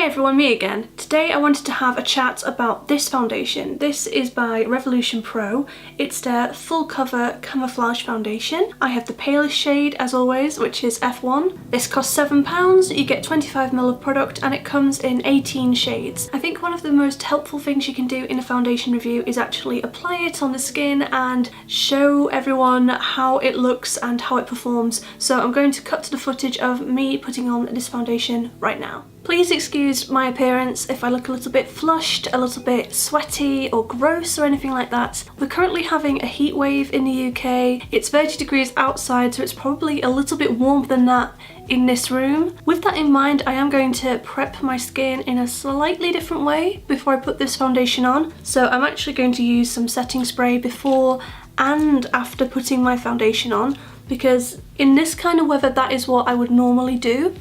Hey everyone, me again. Today I wanted to have a chat about this foundation. This is by Revolution Pro. It's their full cover Camouflage foundation. I have the palest shade as always, which is F1. This costs £7, you get 25ml of product and it comes in 18 shades. I think one of the most helpful things you can do in a foundation review is actually apply it on the skin and show everyone how it looks and how it performs. So I'm going to cut to the footage of me putting on this foundation right now. Please excuse my appearance if I look a little bit flushed, a little bit sweaty or gross or anything like that. We're currently having a heat wave in the UK. It's 30 degrees outside, so it's probably a little bit warmer than that in this room. With that in mind, I am going to prep my skin in a slightly different way before I put this foundation on. So I'm actually going to use some setting spray before and after putting my foundation on, because in this kind of weather that is what I would normally do.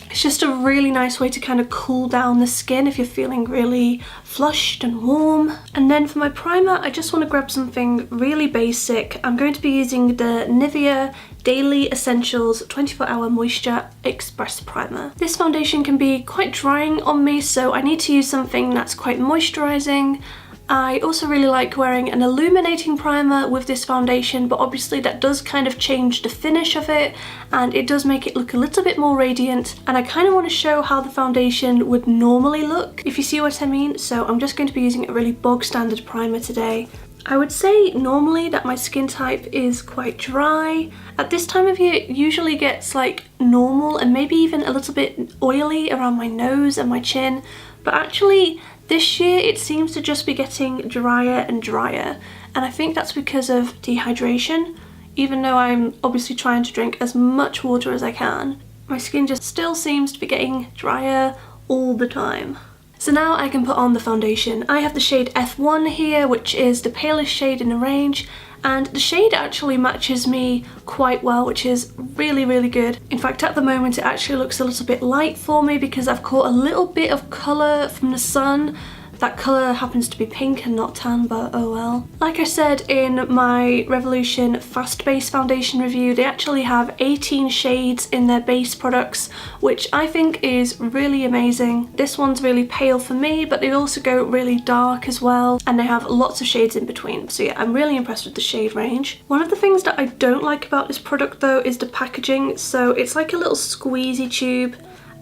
It's just a really nice way to kind of cool down the skin if you're feeling really flushed and warm. And then for my primer, I just want to grab something really basic. I'm going to be using the Nivea Daily Essentials 24-Hour Moisture Express Primer. This foundation can be quite drying on me, so I need to use something that's quite moisturizing. I also really like wearing an illuminating primer with this foundation, but obviously that does kind of change the finish of it and it does make it look a little bit more radiant, and I kind of want to show how the foundation would normally look, if you see what I mean. So I'm just going to be using a really bog standard primer today. I would say normally that my skin type is quite dry. At this time of year it usually gets like normal and maybe even a little bit oily around my nose and my chin, but actually this year it seems to just be getting drier and drier, and I think that's because of dehydration. Even though I'm obviously trying to drink as much water as I can, my skin just still seems to be getting drier all the time. So now I can put on the foundation. I have the shade F1 here, which is the palest shade in the range, and the shade actually matches me quite well, which is really, really good. In fact, at the moment it actually looks a little bit light for me because I've caught a little bit of colour from the sun. That colour happens to be pink and not tan, but oh well. Like I said in my Revolution Fast Base Foundation review, they actually have 18 shades in their base products, which I think is really amazing. This one's really pale for me, but they also go really dark as well, and they have lots of shades in between. So yeah, I'm really impressed with the shade range. One of the things that I don't like about this product though is the packaging. So it's like a little squeezy tube,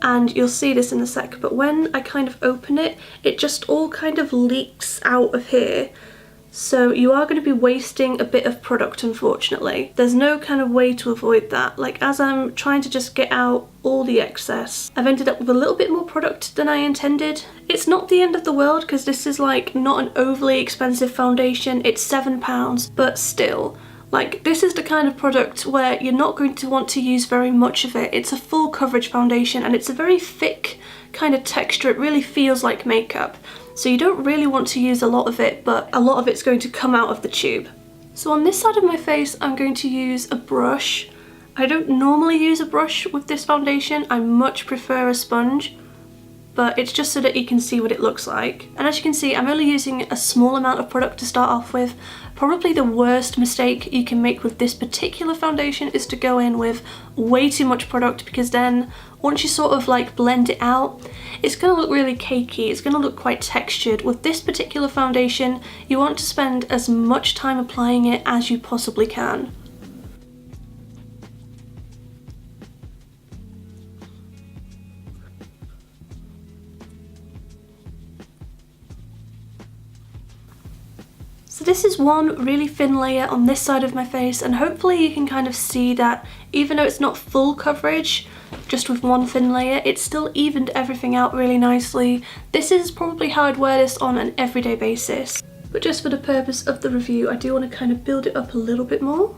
and you'll see this in a sec, but when I kind of open it, it just all kind of leaks out of here. So you are going to be wasting a bit of product, unfortunately. There's no kind of way to avoid that. Like, as I'm trying to just get out all the excess, I've ended up with a little bit more product than I intended. It's not the end of the world because this is like not an overly expensive foundation. It's £7, but still. Like, this is the kind of product where you're not going to want to use very much of it. It's a full coverage foundation and it's a very thick kind of texture. It really feels like makeup. So you don't really want to use a lot of it, but a lot of it's going to come out of the tube. So on this side of my face, I'm going to use a brush. I don't normally use a brush with this foundation. I much prefer a sponge, but it's just so that you can see what it looks like. And as you can see, I'm only using a small amount of product to start off with. Probably the worst mistake you can make with this particular foundation is to go in with way too much product, because then once you sort of like blend it out, it's going to look really cakey, it's going to look quite textured. With this particular foundation, you want to spend as much time applying it as you possibly can. So this is one really thin layer on this side of my face, and hopefully you can kind of see that even though it's not full coverage, just with one thin layer, it still evened everything out really nicely. This is probably how I'd wear this on an everyday basis. But just for the purpose of the review, I do want to kind of build it up a little bit more.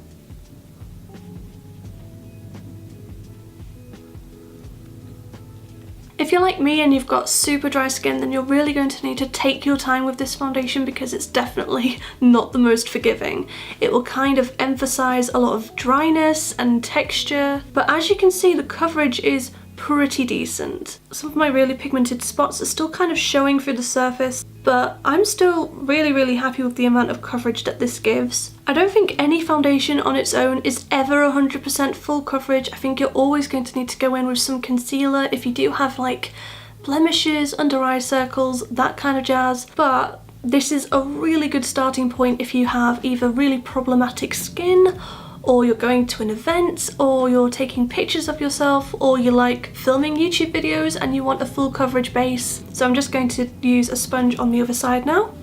If you're like me and you've got super dry skin, then you're really going to need to take your time with this foundation because it's definitely not the most forgiving. It will kind of emphasize a lot of dryness and texture, but as you can see, the coverage is pretty decent. Some of my really pigmented spots are still kind of showing through the surface, but I'm still really happy with the amount of coverage that this gives. I don't think any foundation on its own is ever 100% full coverage. I think you're always going to need to go in with some concealer if you do have like blemishes, under eye circles, that kind of jazz. But this is a really good starting point if you have either really problematic skin, or you're going to an event, or you're taking pictures of yourself, or you like filming YouTube videos and you want a full coverage base. So I'm just going to use a sponge on the other side now.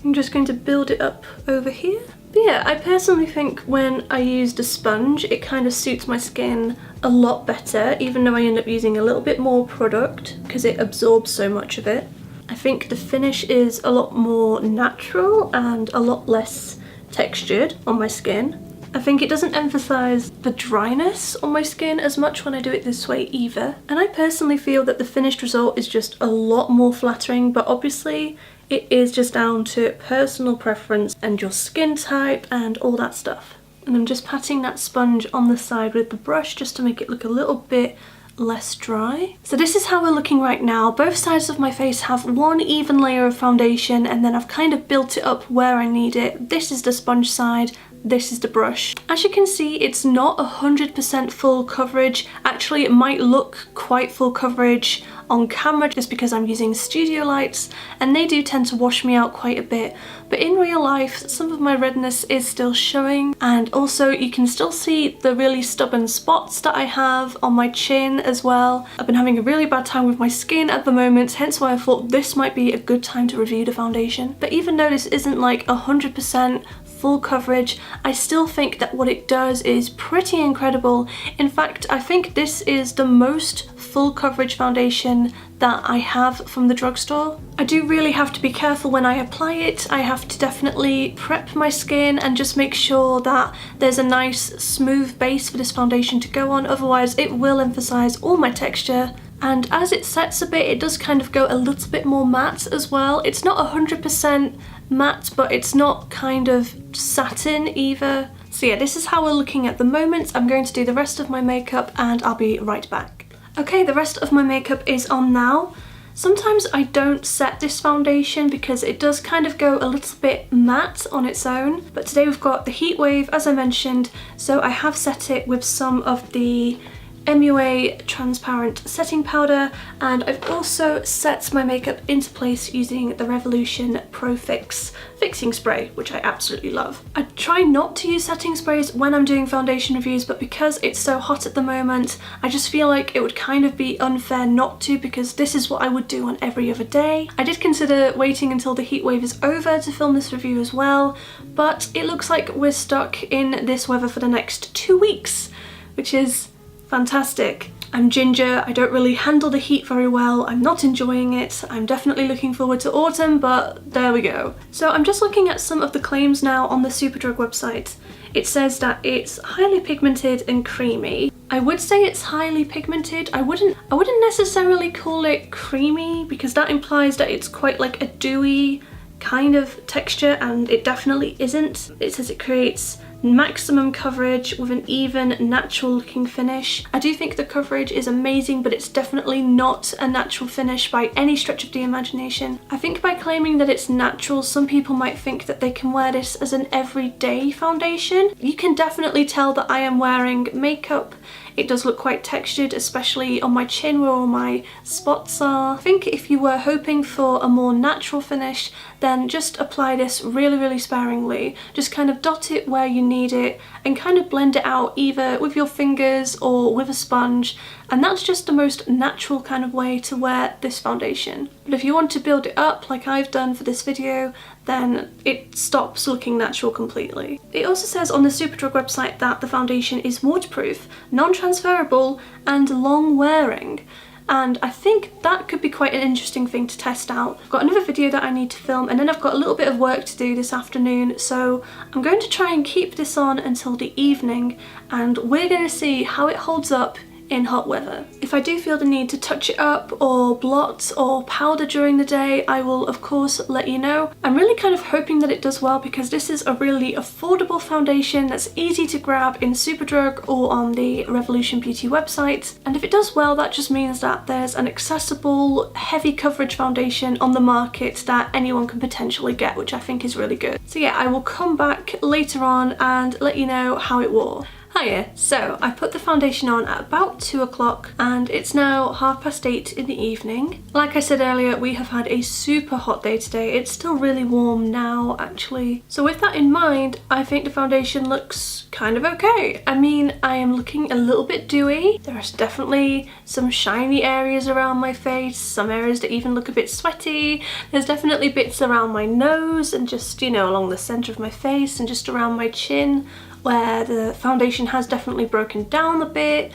I'm just going to build it up over here. But yeah, I personally think when I used a sponge, it kind of suits my skin a lot better, even though I end up using a little bit more product because it absorbs so much of it. I think the finish is a lot more natural and a lot less textured on my skin. I think it doesn't emphasize the dryness on my skin as much when I do it this way either. And I personally feel that the finished result is just a lot more flattering, but obviously it is just down to personal preference and your skin type and all that stuff. And I'm just patting that sponge on the side with the brush just to make it look a little bit less dry. So this is how we're looking right now. Both sides of my face have one even layer of foundation, and then I've kind of built it up where I need it. This is the sponge side, this is the brush. As you can see, it's not 100% full coverage. Actually, it might look quite full coverage on camera just because I'm using studio lights and they do tend to wash me out quite a bit, but in real life some of my redness is still showing, and also you can still see the really stubborn spots that I have on my chin as well. I've been having a really bad time with my skin at the moment, hence why I thought this might be a good time to review the foundation. But even though this isn't like 100% full coverage, I still think that what it does is pretty incredible. In fact, I think this is the most full coverage foundation that I have from the drugstore. I do really have to be careful when I apply it. I have to definitely prep my skin and just make sure that there's a nice smooth base for this foundation to go on, otherwise it will emphasize all my texture. And as it sets a bit, it does kind of go a little bit more matte as well. It's not 100% matte, but it's not kind of satin either. So yeah, this is how we're looking at the moment. I'm going to do the rest of my makeup and I'll be right back. Okay, the rest of my makeup is on now. Sometimes I don't set this foundation because it does kind of go a little bit matte on its own, but today we've got the Heat Wave, as I mentioned, so I have set it with some of the MUA transparent setting powder, and I've also set my makeup into place using the Revolution Pro Fix fixing spray, which I absolutely love. I try not to use setting sprays when I'm doing foundation reviews, but because it's so hot at the moment, I just feel like it would kind of be unfair not to, because this is what I would do on every other day. I did consider waiting until the heat wave is over to film this review as well, but it looks like we're stuck in this weather for the next 2 weeks, which is fantastic. I'm ginger, I don't really handle the heat very well, I'm not enjoying it, I'm definitely looking forward to autumn, but there we go. So I'm just looking at some of the claims now on the Superdrug website. It says that it's highly pigmented and creamy. I would say it's highly pigmented. I wouldn't necessarily call it creamy, because that implies that it's quite like a dewy kind of texture, and it definitely isn't. It says it creates maximum coverage with an even natural looking finish. I do think the coverage is amazing, but it's definitely not a natural finish by any stretch of the imagination. I think by claiming that it's natural, some people might think that they can wear this as an everyday foundation. You can definitely tell that I am wearing makeup. It does look quite textured, especially on my chin where all my spots are. I think if you were hoping for a more natural finish, then just apply this really sparingly. Just kind of dot it where you need it and kind of blend it out either with your fingers or with a sponge, and that's just the most natural kind of way to wear this foundation. But if you want to build it up like I've done for this video, then it stops looking natural completely. It also says on the Superdrug website that the foundation is waterproof, non-transferable and long wearing. And I think that could be quite an interesting thing to test out. I've got another video that I need to film, and then I've got a little bit of work to do this afternoon, so I'm going to try and keep this on until the evening, and we're going to see how it holds up in hot weather. If I do feel the need to touch it up or blot or powder during the day, I will of course let you know. I'm really kind of hoping that it does well because this is a really affordable foundation that's easy to grab in Superdrug or on the Revolution Beauty website. And if it does well, that just means that there's an accessible, heavy coverage foundation on the market that anyone can potentially get, which I think is really good. So yeah, I will come back later on and let you know how it wore. Hiya, so I put the foundation on at about 2 o'clock and it's now 8:30 in the evening. Like I said earlier, we have had a super hot day today. It's still really warm now actually. So with that in mind, I think the foundation looks kind of okay. I mean, I am looking a little bit dewy. There's definitely some shiny areas around my face, some areas that even look a bit sweaty. There's definitely bits around my nose and just, you know, along the center of my face and just around my chin, where the foundation has definitely broken down a bit.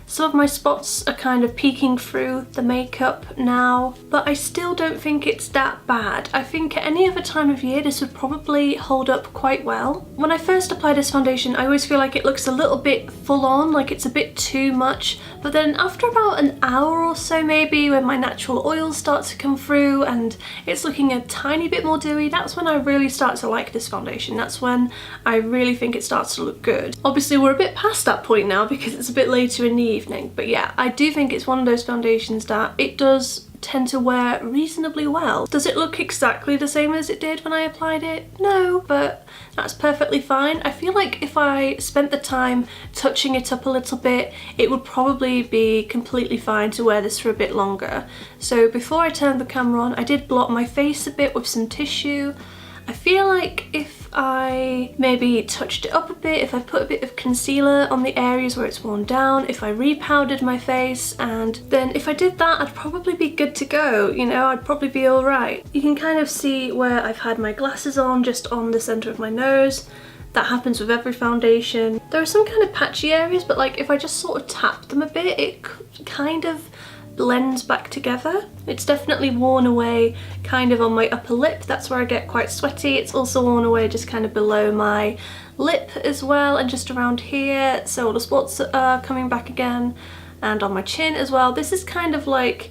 Some of my spots are kind of peeking through the makeup now, but I still don't think it's that bad. I think at any other time of year this would probably hold up quite well. When I first apply this foundation, I always feel like it looks a little bit full on, like it's a bit too much, but then after about an hour or so maybe, when my natural oils start to come through and it's looking a tiny bit more dewy, that's when I really start to like this foundation. That's when I really think it starts to look good. Obviously we're a bit past that point now because it's a bit later in the evening, but yeah, I do think it's one of those foundations that it does tend to wear reasonably well. Does it look exactly the same as it did when I applied it? No, but that's perfectly fine. I feel like if I spent the time touching it up a little bit, it would probably be completely fine to wear this for a bit longer. So before I turned the camera on, I did blot my face a bit with some tissue. I feel like if I maybe touched it up a bit, if I put a bit of concealer on the areas where it's worn down, if I repowdered my face, and then if I did that, I'd probably be good to go, you know, I'd probably be alright. You can kind of see where I've had my glasses on, just on the centre of my nose. That happens with every foundation. There are some kind of patchy areas, but like if I just sort of tap them a bit, it kind of blends back together. It's definitely worn away kind of on my upper lip. That's where I get quite sweaty. It's also worn away just kind of below my lip as well, and just around here. So all the spots are coming back again, and on my chin as well. This is kind of like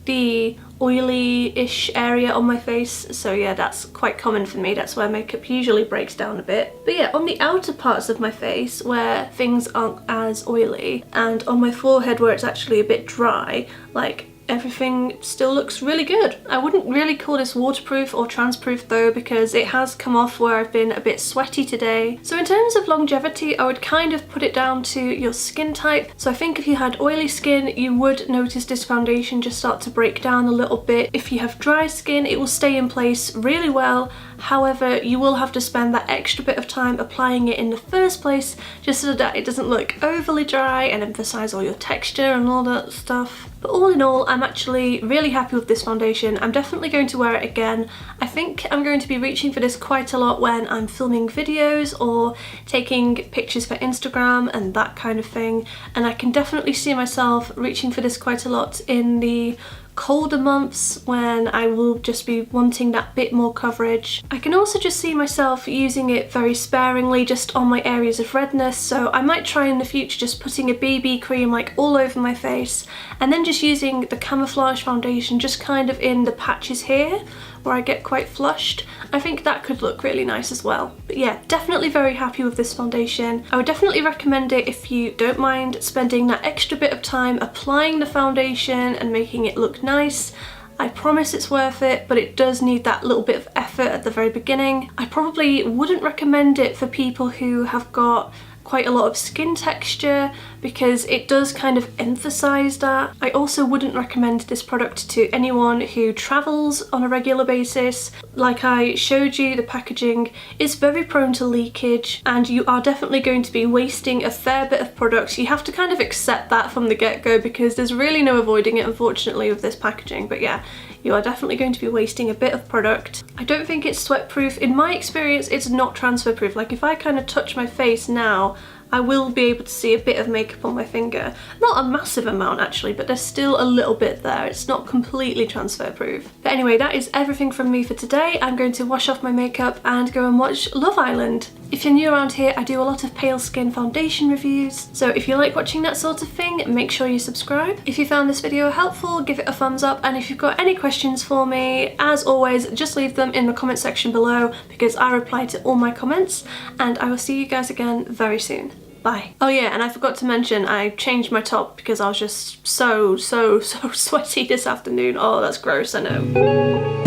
the oily-ish area on my face, so yeah, that's quite common for me. That's where makeup usually breaks down a bit. But yeah, on the outer parts of my face where things aren't as oily, and on my forehead where it's actually a bit dry, like everything still looks really good. I wouldn't really call this waterproof or transproof though, because it has come off where I've been a bit sweaty today. So in terms of longevity, I would kind of put it down to your skin type. So I think if you had oily skin, you would notice this foundation just start to break down a little bit. If you have dry skin, it will stay in place really well. However, you will have to spend that extra bit of time applying it in the first place, just so that it doesn't look overly dry and emphasize all your texture and all that stuff. But all in all, I'm actually really happy with this foundation. I'm definitely going to wear it again. I think I'm going to be reaching for this quite a lot when I'm filming videos or taking pictures for Instagram and that kind of thing. And I can definitely see myself reaching for this quite a lot in the colder months when I will just be wanting that bit more coverage. I can also just see myself using it very sparingly just on my areas of redness, so I might try in the future just putting a BB cream like all over my face and then just using the Camouflage foundation just kind of in the patches here where I get quite flushed. I think that could look really nice as well. But yeah, definitely very happy with this foundation. I would definitely recommend it if you don't mind spending that extra bit of time applying the foundation and making it look nice. I promise it's worth it, but it does need that little bit of effort at the very beginning. I probably wouldn't recommend it for people who have got quite a lot of skin texture, because it does kind of emphasize that. I also wouldn't recommend this product to anyone who travels on a regular basis. Like I showed you, the packaging is very prone to leakage and you are definitely going to be wasting a fair bit of product. You have to kind of accept that from the get-go, because there's really no avoiding it, unfortunately, with this packaging. But yeah, you are definitely going to be wasting a bit of product. I don't think it's sweat proof. In my experience, it's not transfer proof. Like if I kind of touch my face now, I will be able to see a bit of makeup on my finger. Not a massive amount actually, but there's still a little bit there. It's not completely transfer proof. But anyway, that is everything from me for today. I'm going to wash off my makeup and go and watch Love Island. If you're new around here, I do a lot of pale skin foundation reviews, so if you like watching that sort of thing, make sure you subscribe. If you found this video helpful, give it a thumbs up, and if you've got any questions for me, as always, just leave them in the comment section below because I reply to all my comments, and I will see you guys again very soon. Bye. Oh yeah, and I forgot to mention I changed my top because I was just so sweaty this afternoon. Oh, that's gross, I know.